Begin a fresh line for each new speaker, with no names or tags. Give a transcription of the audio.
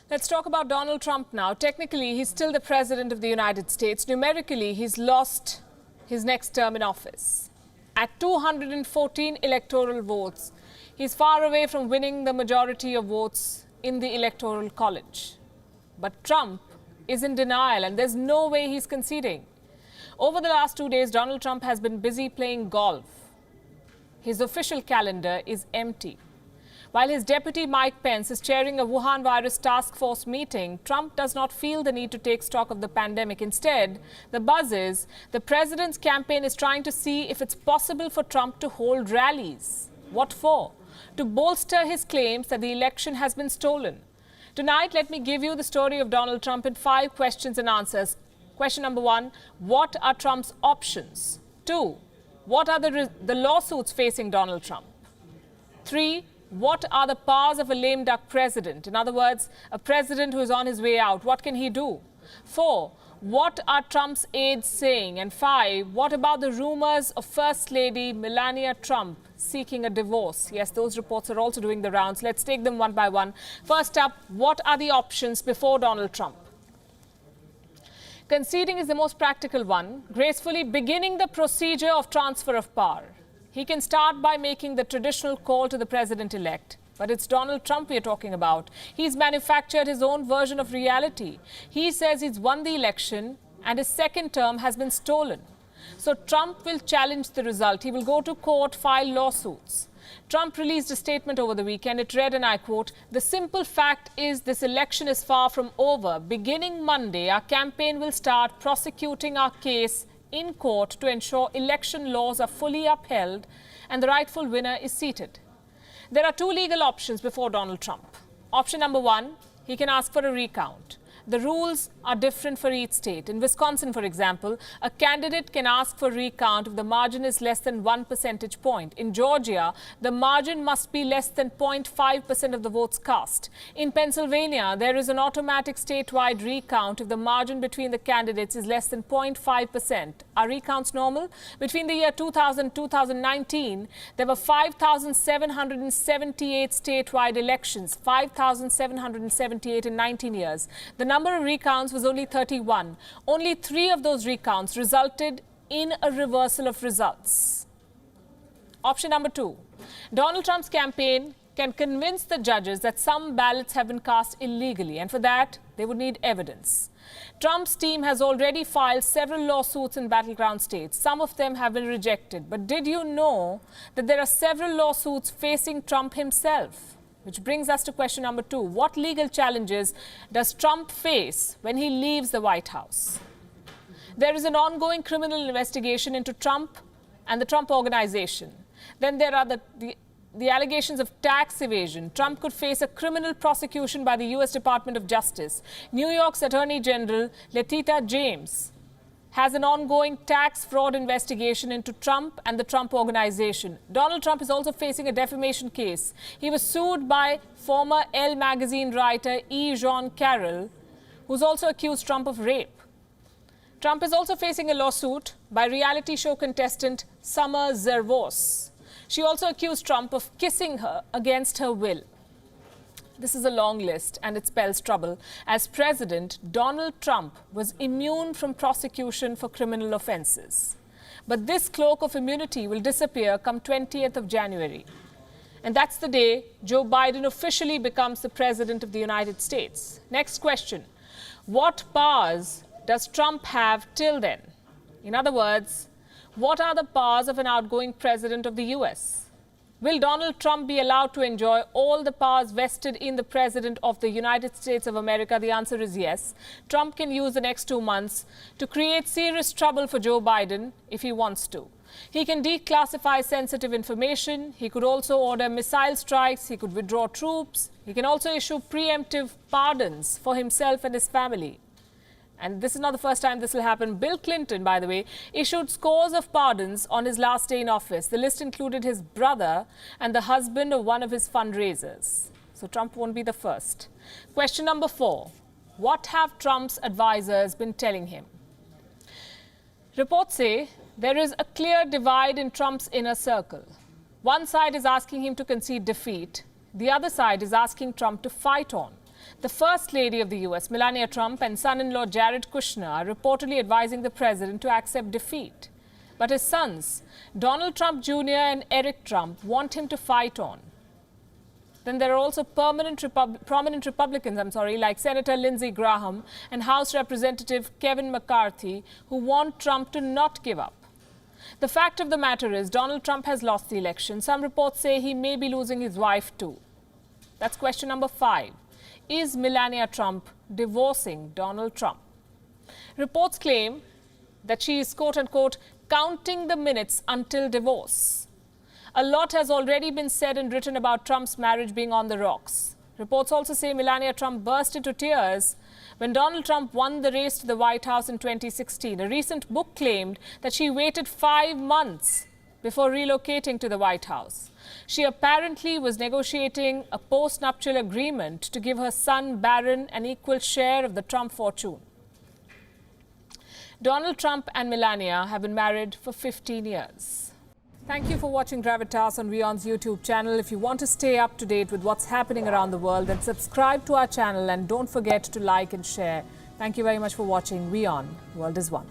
Let's talk about Donald Trump now. Technically, he's still the president of the United States. Numerically, he's lost his next term in office. At 214 electoral votes, he's far away from winning the majority of votes in the Electoral College. But Trump is in denial, and there's no way he's conceding. Over the last 2 days, Donald Trump has been busy playing golf. His official calendar is empty. While his deputy Mike Pence is chairing a Wuhan virus task force meeting, Trump does not feel the need to take stock of the pandemic. Instead, the buzz is the president's campaign is trying to see if it's possible for Trump to hold rallies. What for? To bolster his claims that the election has been stolen. Tonight, let me give you the story of Donald Trump in 5 questions and answers. Question number 1, what are Trump's options? 2, what are the lawsuits facing Donald Trump? 3, what are the powers of a lame duck president? In other words, a president who is on his way out. What can he do? 4, what are Trump's aides saying? And 5, what about the rumors of First Lady Melania Trump seeking a divorce? Yes, those reports are also doing the rounds. Let's take them one by one. First up, what are the options before Donald Trump? Conceding is the most practical one, gracefully beginning the procedure of transfer of power. He can start by making the traditional call to the president-elect. But it's Donald Trump we're talking about. He's manufactured his own version of reality. He says he's won the election and his second term has been stolen. So Trump will challenge the result. He will go to court, file lawsuits. Trump released a statement over the weekend. It read, and I quote, "The simple fact is this election is far from over. Beginning Monday, our campaign will start prosecuting our case in court to ensure election laws are fully upheld and the rightful winner is seated." There are 2 legal options before Donald Trump. Option number 1, he can ask for a recount. The rules are different for each state. In Wisconsin, for example, a candidate can ask for recount if the margin is less than 1 percentage point. In Georgia, the margin must be less than 0.5% of the votes cast. In Pennsylvania, there is an automatic statewide recount if the margin between the candidates is less than 0.5%. Are recounts normal? Between the year 2000 and 2019, there were 5,778 statewide elections, 5,778 in 19 years. The number of recounts was only 31. Only 3 of those recounts resulted in a reversal of results. Option number 2. Donald Trump's campaign can convince the judges that some ballots have been cast illegally, and for that, they would need evidence. Trump's team has already filed several lawsuits in battleground states. Some of them have been rejected. But did you know that there are several lawsuits facing Trump himself? Which brings us to question number 2. What legal challenges does Trump face when he leaves the White House? There is an ongoing criminal investigation into Trump and the Trump Organization. Then there are the allegations of tax evasion. Trump could face a criminal prosecution by the U.S. Department of Justice. New York's Attorney General Letitia James has an ongoing tax fraud investigation into Trump and the Trump Organization. Donald Trump is also facing a defamation case. He was sued by former Elle magazine writer E. Jean Carroll, who's also accused Trump of rape. Trump is also facing a lawsuit by reality show contestant Summer Zervos. She also accused Trump of kissing her against her will. This is a long list, and it spells trouble. As president, Donald Trump was immune from prosecution for criminal offenses. But this cloak of immunity will disappear come 20th of January. And that's the day Joe Biden officially becomes the president of the United States. Next question. What powers does Trump have till then? In other words, what are the powers of an outgoing president of the U.S.? Will Donald Trump be allowed to enjoy all the powers vested in the President of the United States of America? The answer is yes. Trump can use the next 2 months to create serious trouble for Joe Biden if he wants to. He can declassify sensitive information. He could also order missile strikes. He could withdraw troops. He can also issue preemptive pardons for himself and his family. And this is not the first time this will happen. Bill Clinton, by the way, issued scores of pardons on his last day in office. The list included his brother and the husband of one of his fundraisers. So Trump won't be the first. Question number 4. What have Trump's advisors been telling him? Reports say there is a clear divide in Trump's inner circle. One side is asking him to concede defeat. The other side is asking Trump to fight on. The First Lady of the US, Melania Trump, and son-in-law Jared Kushner are reportedly advising the president to accept defeat. But his sons, Donald Trump Jr. and Eric Trump, want him to fight on. Then there are also prominent Republicans, like Senator Lindsey Graham and House Representative Kevin McCarthy, who want Trump to not give up. The fact of the matter is Donald Trump has lost the election. Some reports say he may be losing his wife too. That's question number 5. Is Melania Trump divorcing Donald Trump? Reports claim that she is, quote-unquote, counting the minutes until divorce. A lot has already been said and written about Trump's marriage being on the rocks. Reports also say Melania Trump burst into tears when Donald Trump won the race to the White House in 2016. A recent book claimed that she waited 5 months before relocating to the White House. She apparently was negotiating a post-nuptial agreement to give her son Barron an equal share of the Trump fortune. Donald Trump and Melania have been married for 15 years. Thank you for watching Gravitas on WION's YouTube channel. If you want to stay up to date with what's happening around the world, then subscribe to our channel and don't forget to like and share. Thank you very much for watching WION. World is One.